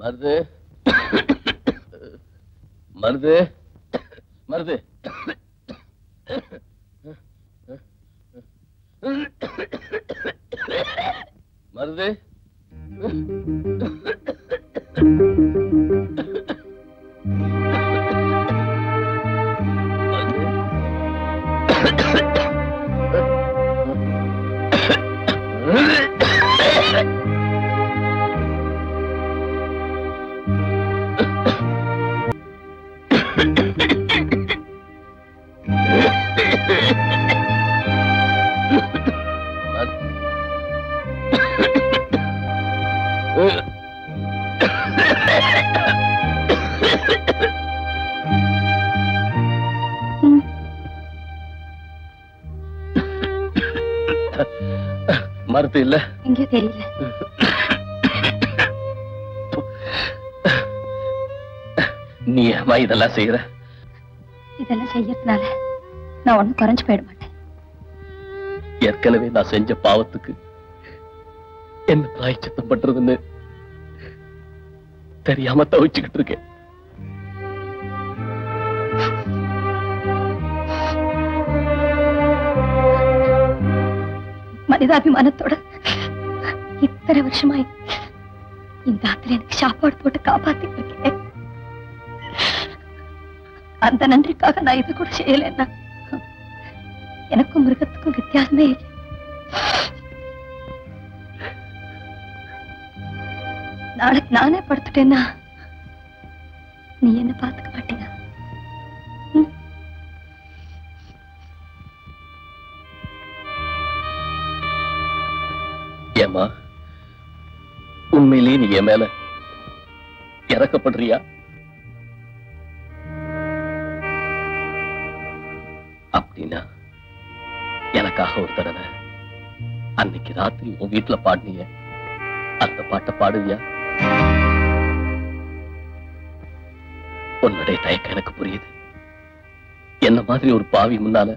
மருது மருது மருது மருது மருத்து இல்ல இங்கே தெரியல. நீ ஏமா இதெல்லாம் செய்யற? இதெல்லாம் செய்யறதுனால நான் ஒண்ணும் குறைஞ்சு போயிட மாட்டேன். ஏற்கனவே நான் செஞ்ச பாவத்துக்கு என்ன பிராயச்சித்தம் பண்றதுன்னு தெரியாம தவிச்சுக்கிட்டு இருக்கேன். மனிதாபிமானத்தோட இத்தனை வருஷமாய் இந்த ஆத்துல எனக்கு சாப்பாடு போட்டு காப்பாத்திட்டு இருக்கேன். அந்த நன்றிக்காக நான் இது கூட செய்யலன்னா எனக்கும் மிருகத்துக்கும் வித்தியாசமே இல்லை. நாளைக்கு நானே படுத்துட்டேன்னா நீ என்ன பாத்துக்க மாட்டீங்க? ஏமா உண்மையிலேயே நீ என் மேல இறக்கப்படுறியா? அப்படின்னா எனக்காக ஒரு தடவை அன்னைக்கு ராத்திரி உன் வீட்டுல பாடினிய அந்த பாட்டை பாடுவியா? உன்னுடைய தயக்கம் எனக்கு புரியுது. என்ன மாதிரி ஒரு பாவி முன்னால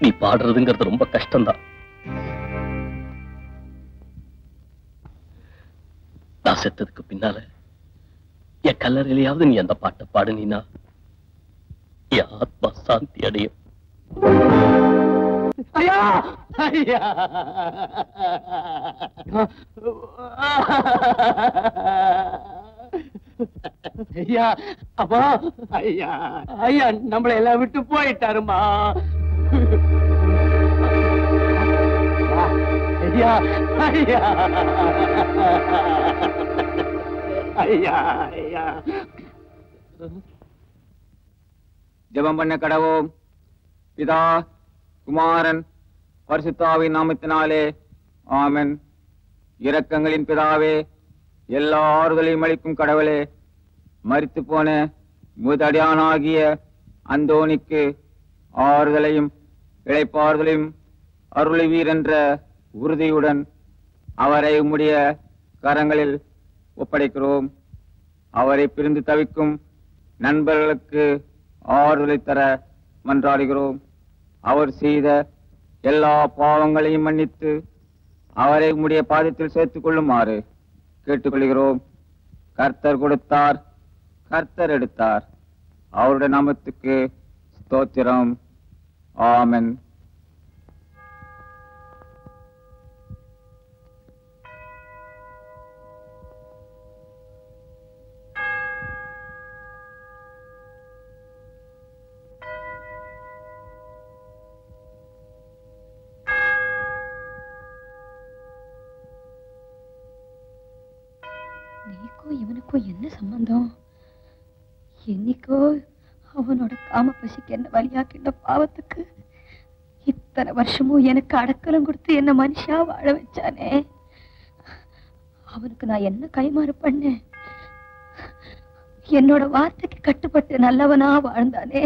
நீ பாடுறதுங்கிறது ரொம்ப கஷ்டம்தான். நான் செத்ததுக்கு பின்னால என் கல்லறையிலையாவது நீ அந்த பாட்டை பாடுனா என் ஆத்மா சாந்தி அடையும். ஐயா ஐயா ஐயா அப்பா ஐயா ஐயா நம்மள எல்லாம் விட்டு போயிட்டாருமா. ஐயா ஐயா ஐயா ஐயா ஜெபம் பண்ண கடவோம். பிதா குமாரன் பரிசுத்தாவின் நாமத்தினாலே ஆமென். இரக்கங்களின் பிதாவே, எல்லா ஆறுதலையும் அளிக்கும் கடவுளே, மரித்து போன முதடியானாகிய அந்தோனிக்கு ஆறுதலையும் இளைப்பாறுதலையும் அருளுவீர் என்ற உறுதியுடன் அவரை உம்முடைய கரங்களில் ஒப்படைக்கிறோம். அவரை பிரிந்து தவிக்கும் நண்பர்களுக்கு ஆறுதலை தர மன்றாடுகிறோம். அவர் செய்த எல்லா பாவங்களையும் மன்னித்து அவரை உம்முடைய பாதத்தில் சேர்த்துக் கொள்ளுமாறு கேட்டுக்கொள்கிறோம். கர்த்தர் கொடுத்தார், கர்த்தர் எடுத்தார். அவருடைய நாமத்துக்கு ஸ்தோத்திரம். ஆமென். நீக்கும் இவனுக்கும் என்ன சம்பந்தம்? என்னைக்கோ அவனோட காம பசிக்கு என்ன வழியாக்கின்ற பாவத்துக்கு இத்தனை வருஷமும் எனக்கு அடக்கலம் கொடுத்து என்ன மனுஷா வாழ வச்சானே. அவனுக்கு நான் என்ன கைமாறு பண்ணேன்? என்னோட வார்த்தைக்கு கட்டுப்பட்டு நல்லவனா வாழ்ந்தானே.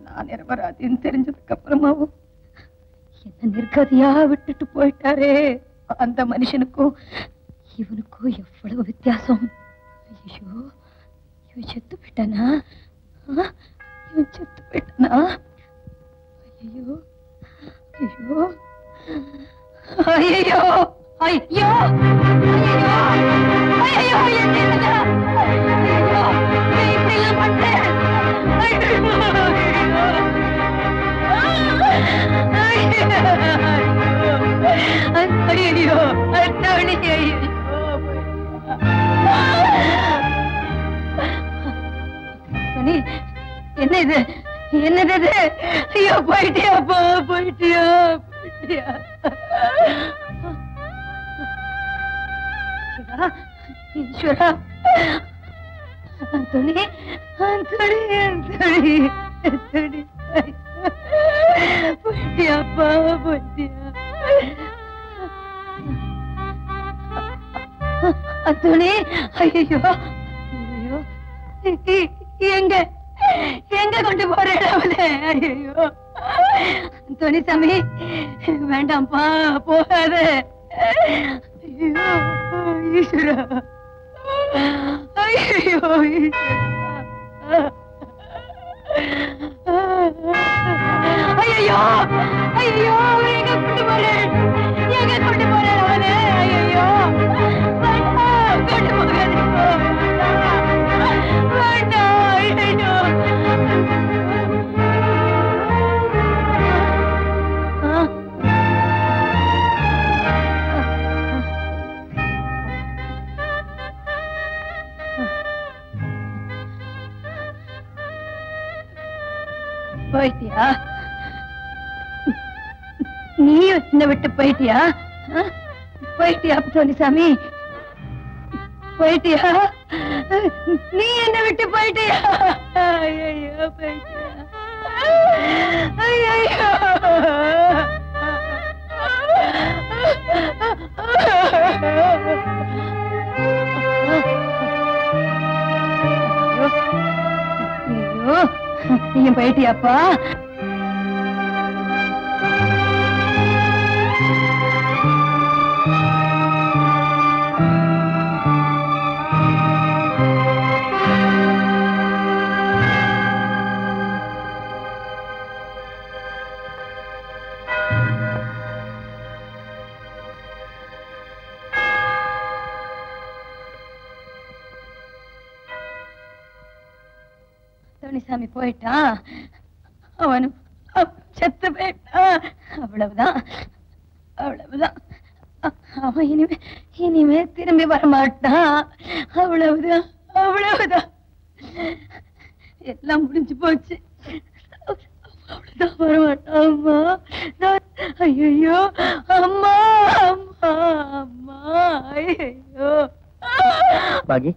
நான் நிரபராதின்னு தெரிஞ்சதுக்கு அப்புறமாவும் என்ன நிர்கதியா விட்டுட்டு போயிட்டாரே. அந்த மனுஷனுக்கும் இவனுக்கும் எவ்வளவு வித்தியாசம். ஐயோ, இவன் செத்து போயிட்டானா? இவன் செத்து போயிட்டானா? ஐயோ ஐயோ ஐயோ ஐயோ ஐயோ ஐயோ ஐயோ என்ன இது என்னது ஐயோ போயிட்டியாப்பா போயிட்டியா போயிட்டியா ஈஸ்வரா துணி துணி துணி துணி போயிட்டியாப்பா போயிட்டியா துணி ஐயோ ஐயோ எங்க எங்க கொண்டு போறேன் அவளே ஐயோ துணிசாமி வேண்டாம்ப்பா போகாத ஐயோ ஈஸ்வரா ஐயோ ஐயோ ஐயோ எங்க கொண்டு போறேன் எங்க கொண்டு போறேன் அவளே ஐயோ வேண்டாம் கொண்டு போகாதீங்க வேண்டாம் ஐயோ போயிட்டியா நீ என்ன விட்டு போயிட்டியா போயிட்டியா துணிசாமி போயிட்டியா நீ என்ன விட்டு போயிட்டியா ஐயோ போயிட்டியா ஐயோ ஐயோ நீயும் போயிட்டியாப்பா துணிசாமி போயிட்டான் அவனும் செத்து போயிட்டான் அவ்வளவுதான் அவ்வளவுதான் அவன் இனிமே திரும்பி வரமாட்டான் அவ்வளவுதான் அவ்வளவுதான் எல்லாம் முடிஞ்சு போச்சு அவ்வளவுதான் வரமாட்டான் அம்மா ஐயோ அம்மா அம்மா அம்மா ஐயோ பாகி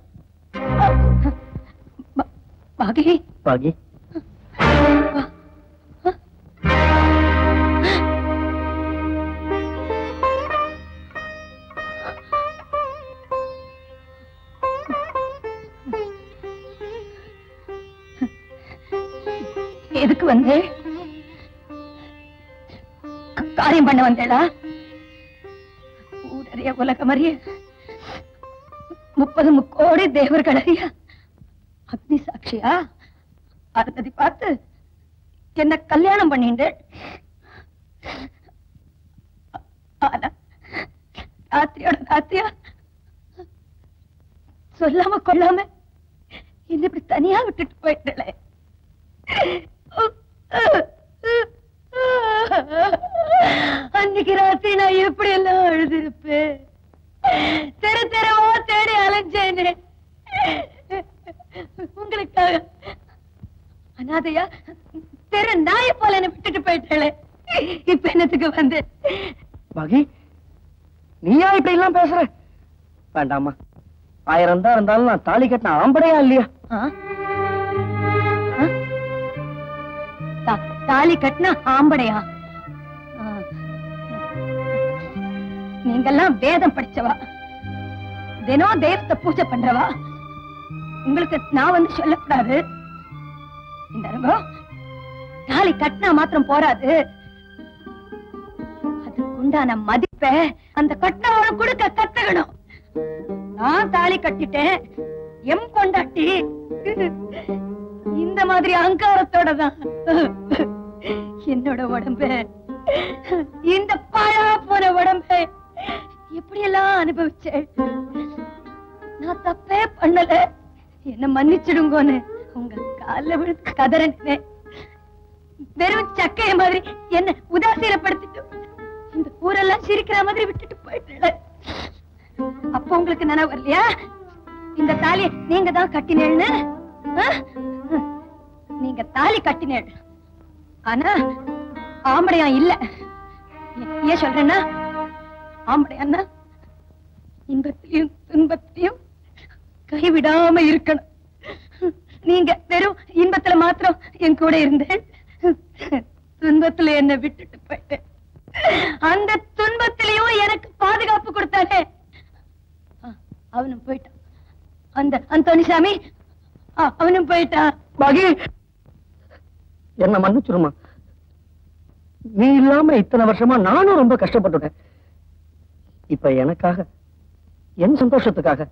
பாகி பாகி எதுக்கு வந்து காரியம் பண்ண வந்தேடா ஊரறிய உலகம் அறிய 30 முக்கோடி தேவர்கள் அறிய அக்னி சாட்சியா அருந்ததி பார்த்து என்ன கல்யாணம் பண்ணிட்டு ராத்திரியோட ராத்திரியா சொல்லாம கொள்ளாம என்ன இப்படி தனியா விட்டுட்டு போயிட்டே அன்னைக்கு ராத்திரி நான் எப்படி எல்லாம் அழுதிருப்பேன் தெரு தெருவா தேடி அலைஞ்சேனே உங்களுக்காக அனாதையா தெரு நாய போல என்ன விட்டுட்டு போயிட்டே இப்ப என்னத்துக்கு வந்து பாகி நீயா இப்படி எல்லாம் பேசுற வேண்டாமா 1000 தான் இருந்தாலும் நான் தாலி கட்டின ஆம்படையா இல்லையா தாலி கட்டின ஆம்படையா நீங்கெல்லாம் வேதம் படிச்சவா தினம் தெய்வத்தை பூஜை பண்றவா உங்களுக்கு நான் வந்து சொல்லக்கூடாது இந்த அனுபவம் தாலி கட்டினா மாத்திரம் போராது அதுக்குண்டான மதிப்பை அந்த கட்டினவன கொடுக்க கத்துக்கணும் நான் தாலி கட்டிட்டேன் எம் கொண்டாட்டி இந்த மாதிரி அகங்காரத்தோட தான் என்னோட உடம்பு இந்த பாழா போன உடம்பு எப்படியெல்லாம் அனுபவிச்சேன் நான் தப்பே பண்ணல என்ன மன்னிச்சிடுங்கோன்னு உங்க கால்ல விழுந்து கதறினேன் வெறும் சக்கைய மாதிரி என்ன உதாசீனப்படுத்திட்டு இந்த ஊரெல்லாம் சிரிக்கிற மாதிரி விட்டுட்டு போயிட்டு அப்ப உங்களுக்கு நினைவு வரலையா இந்த தாலி நீங்க தான் கட்டினேன்னு? நீங்க தாலி கட்டினேள், ஆனா ஆம்படையா இல்ல. ஏன் சொல்றேன்னா ஆம்படையான்னா இன்பத்திலையும் துன்பத்திலையும் கைவிடாம இருக்கணும். நீங்க வெறும் இன்பத்துல மாத்திரம் என் கூட இருந்தேன், துன்பத்துல என்ன விட்டுட்டு போயிட்டேன். அந்த துன்பத்திலையும் எனக்கு பாதுகாப்பு கொடுத்தானே அவனும் போயிட்டான். அந்த அந்தோனிசாமி அவனும் போயிட்டான். பாகி, என்ன மன்னிச்சிருமா. நீ இல்லாம இத்தனை வருஷமா நானும் ரொம்ப கஷ்டப்பட்டுட்டேன். இப்ப எனக்காக, என் சந்தோஷத்துக்காக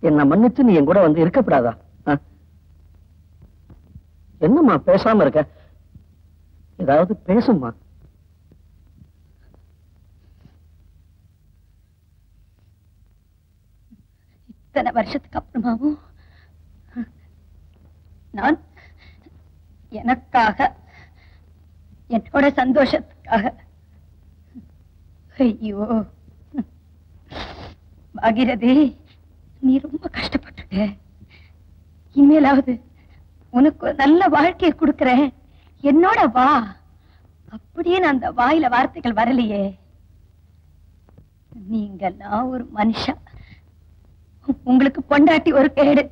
என்ன மன்னிச்சு நீ என் கூட வந்து இருக்கப்படாதா? என்னம்மா பேசாம இருக்க? ஏதாவது பேசும்மா. இத்தனை வருஷத்துக்கு அப்புறமாவும் நான் எனக்காக, என்னோட சந்தோஷத்துக்காக, ஐயோ பாகிரதி, நீ ரொம்ப கஷ்டப்பட்டுட்ட. இனிமேலாவது உனக்கு ஒரு நல்ல வாழ்க்கையை கொடுக்கிறேன், என்னோட வா. அப்படின்னு அந்த வாயில வார்த்தைகள் வரலையே. நீங்கெல்லாம் ஒரு மனுஷா, உங்களுக்கு பொண்டாட்டி ஒரு கேடு.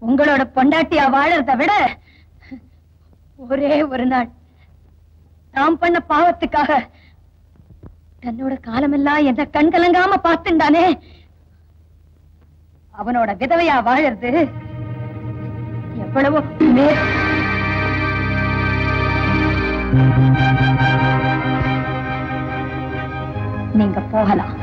உங்களோட பொண்டாட்டியா வாழறதை விட ஒரே ஒரு நாள் நாம் பண்ண பாவத்துக்காக தன்னோட காலமெல்லாம் என்ன கண்கலங்காம பார்த்துண்டானே, அவனோட விதவையா வாழறது எவ்வளவோ நீங்க போகலாம்.